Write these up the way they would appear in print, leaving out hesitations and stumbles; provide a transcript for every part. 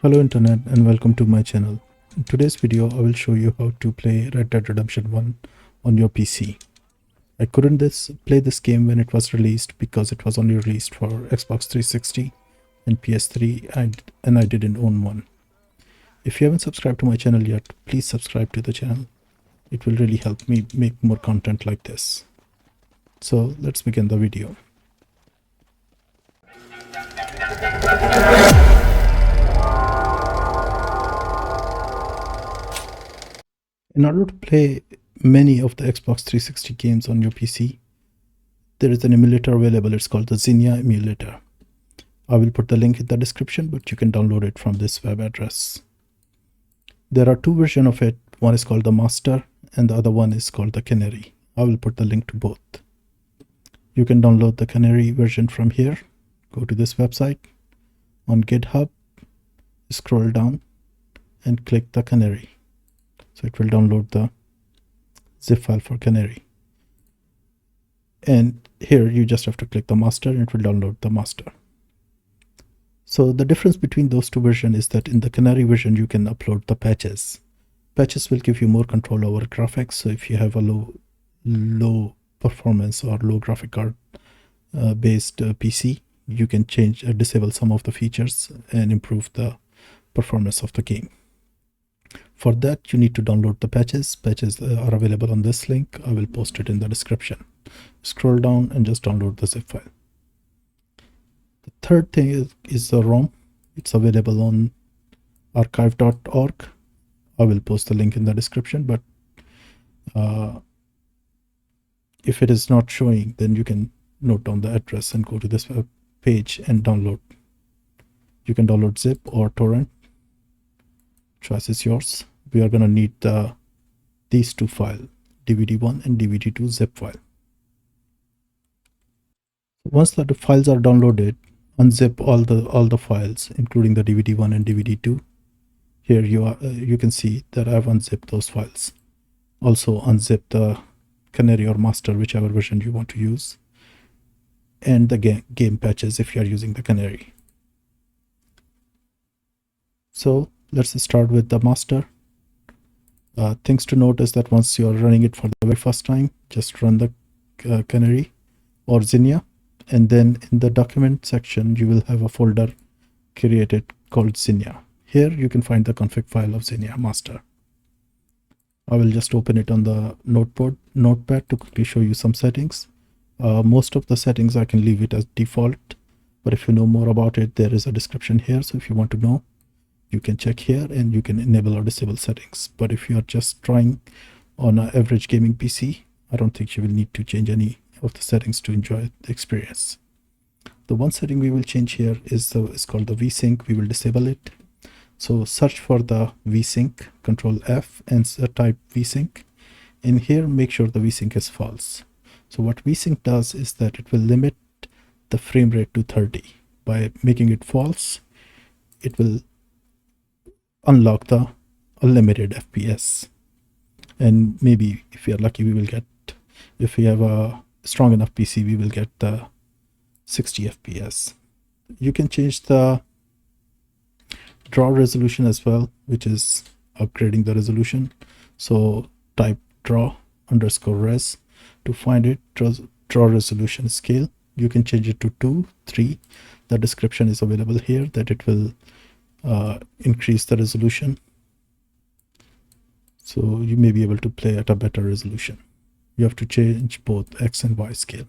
Hello internet and welcome to my channel. In today's video I will show you how to play Red Dead Redemption 1 on your PC. I couldn't play this game when it was released because it was only released for Xbox 360 and PS3 and I didn't own one. If you haven't subscribed to my channel yet, please subscribe to the channel. It will really help me make more content like this. So let's begin the video. In order to play many of the Xbox 360 games on your PC, there is an emulator available. It's called the Xenia emulator. I will put the link in the description, but you can download it from this web address. There are two versions of it. One is called the Master and the other one is called the Canary. I will put the link to both. You can download the Canary version from here. Go to this website. On GitHub, scroll down and click the Canary. So it will download the zip file for Canary. And here you just have to click the master and it will download the master. So the difference between those two versions is that in the Canary version you can upload the patches. Patches will give you more control over graphics. So if you have a low performance or low graphic card based PC, you can disable some of the features and improve the performance of the game. For that, you need to download the patches. Patches are available on this link. I will post it in the description. Scroll down and just download the zip file. The third thing is the ROM. It's available on archive.org. I will post the link in the description, but if it is not showing, then you can note down the address and go to this web page and download. You can download zip or torrent. Choice is yours. We are going to need these two files, DVD1 and DVD2 zip file. Once the files are downloaded, unzip all the files, including the DVD1 and DVD2. Here you can see that I've unzipped those files. Also unzip the Canary or Master, whichever version you want to use, and the game patches if you are using the Canary. So let's start with the Master. Things to note is that once you are running it for the very first time, just run the Canary or Xenia, and then in the document section you will have a folder created called Xenia. Here you can find the config file of Xenia Master. I will just open it on the notepad to quickly show you some settings. Most of the settings I can leave it as default, but if you know more about it, there is a description here. So if you want to know, you can check here and you can enable or disable settings. But if you are just trying on an average gaming PC, I don't think you will need to change any of the settings to enjoy the experience. The one setting we will change here is called the VSync. We will disable it. So search for the VSync, Control F, and type VSync. In here, make sure the VSync is false. So what VSync does is that it will limit the frame rate to 30. By making it false, it will unlock the unlimited FPS. And maybe if we are lucky, if we have a strong enough PC, we will get the 60 FPS. You can change the draw resolution as well, which is upgrading the resolution. So type draw_res to find it. Draw resolution scale. You can change it to 2, 3. The description is available here that it will increase the resolution. So you may be able to play at a better resolution. You have to change both X and Y scale.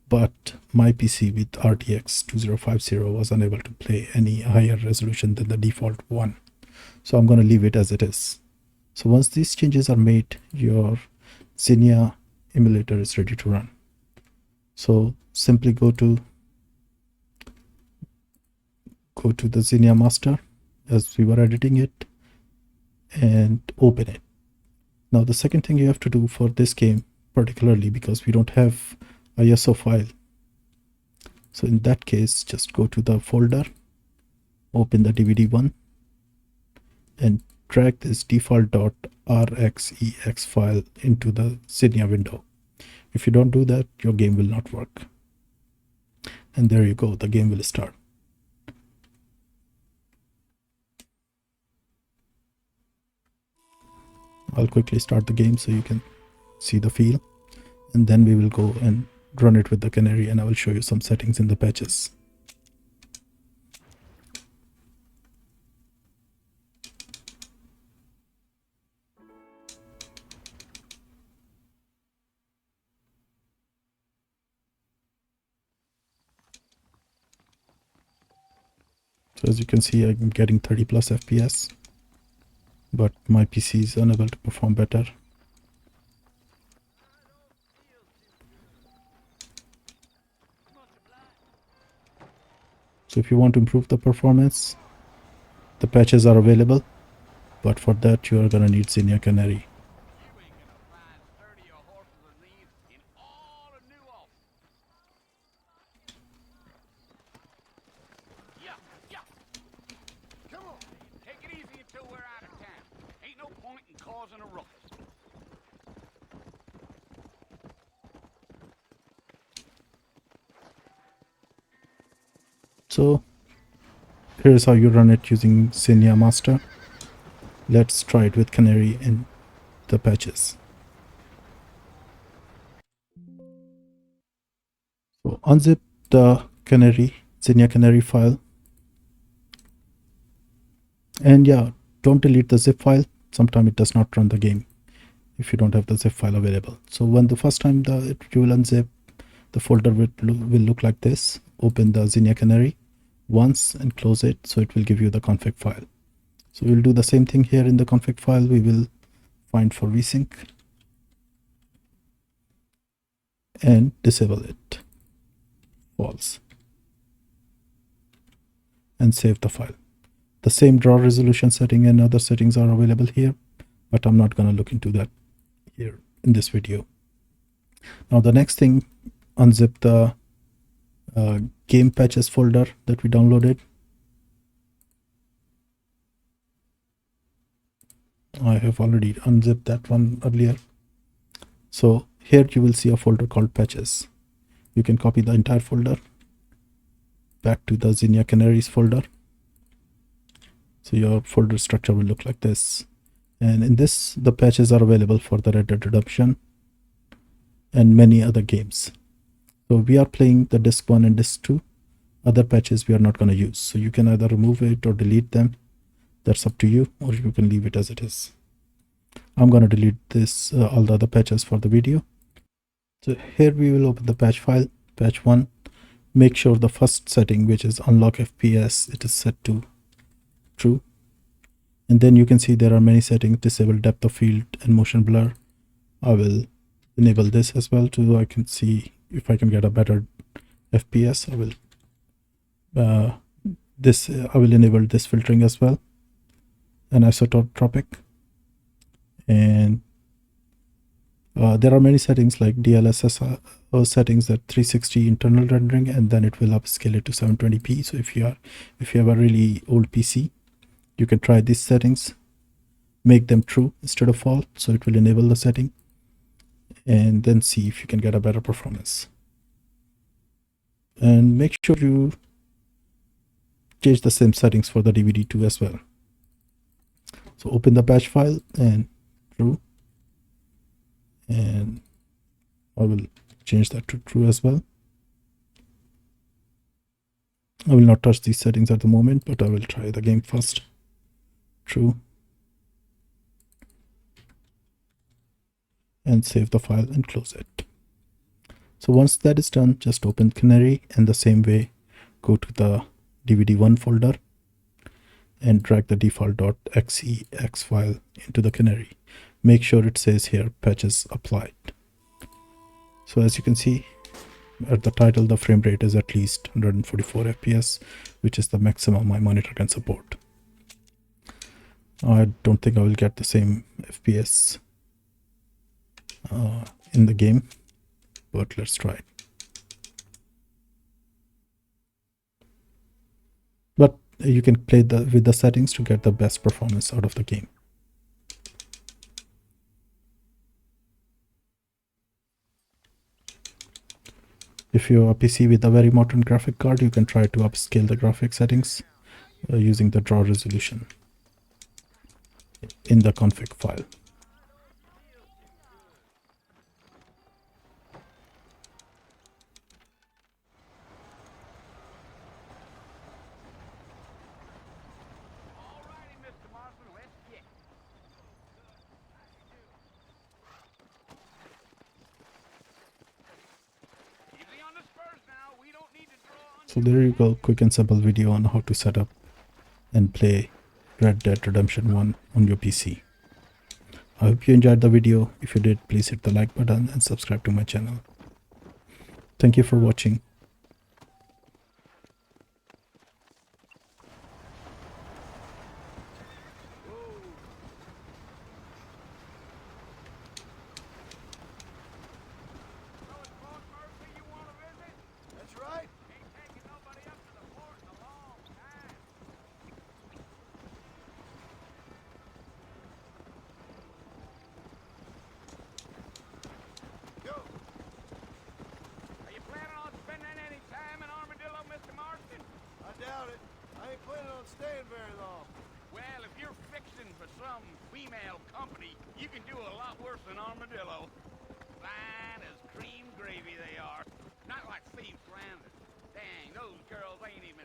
But my PC with RTX 2050 was unable to play any higher resolution than the default one. So I'm going to leave it as it is. So once these changes are made, your Xenia emulator is ready to run. So simply go to the Xenia Master as we were editing it and open it. Now the second thing you have to do for this game, particularly because we don't have a ISO file, so in that case just go to the folder, open the DVD1 and drag this default.rxex file into the Xenia window. If you don't do that, your game will not work. And there you go, the game will start. I'll quickly start the game so you can see the feel, and then we will go and run it with the Canary, and I will show you some settings in the patches. So as you can see, I'm getting 30 plus FPS, but my PC is unable to perform better. So if you want to improve the performance, the patches are available, but for that you are gonna need Xenia Canary. So here's how you run it using Xenia Master. Let's try it with Canary in the patches. So unzip the Xenia Canary file, and yeah, don't delete the zip file. Sometimes it does not run the game if you don't have the zip file available. So when the first time you will unzip, the folder will look like this. Open the Xenia Canary once and close it, so it will give you the config file. So we'll do the same thing here. In the config file, we will find for vsync and disable it, false, and save the file. The same draw resolution setting and other settings are available here, but I'm not going to look into that here in this video. Now the next thing, unzip the game patches folder that we downloaded. I have already unzipped that one earlier. So here you will see a folder called patches. You can copy the entire folder back to the Xenia Canaries folder. So your folder structure will look like this. And in this, the patches are available for the Red Dead Redemption and many other games. So we are playing the disc 1 and disc 2. Other patches we are not going to use. So you can either remove it or delete them. That's up to you, or you can leave it as it is. I'm going to delete this all the other patches for the video. So here we will open the patch file, patch 1. Make sure the first setting, which is unlock FPS, it is set to true. And then you can see there are many settings. Disable depth of field and motion blur. I will enable this as well, so I can see if I can get a better FPS. I will enable this filtering as well, and isotropic. And there are many settings like DLSS settings, that 360 internal rendering, and then it will upscale it to 720p. So if you have a really old PC, you can try these settings, make them true instead of false, so it will enable the setting, and then see if you can get a better performance. And make sure you change the same settings for the DVD 2 as well. So open the patch file and true, and I will change that to true as well. I will not touch these settings at the moment, but I will try the game first. True, and save the file and close it. So once that is done, just open Canary, and the same way go to the DVD1 folder and drag the default.xex file into the Canary. Make sure it says here patches applied. So as you can see at the title, the frame rate is at least 144 FPS, which is the maximum my monitor can support. I don't think I will get the same FPS in the game, but let's try it. But you can play with the settings to get the best performance out of the game. If you have a PC with a very modern graphic card, you can try to upscale the graphic settings using the draw resolution in the config file. So there you go, quick and simple video on how to set up and play Red Dead Redemption 1 on your PC. I hope you enjoyed the video. If you did, please hit the like button and subscribe to my channel. Thank you for watching. That's right. Ain't taking nobody up to the port in a long time. Go. Are you planning on spending any time in Armadillo, Mr. Marston? I doubt it. I ain't planning on staying very long. Well, if you're fixing for some female company, you can do a lot worse than Armadillo. Fine as cream gravy they are. Not like Thieves Landing. Dang, those girls ain't even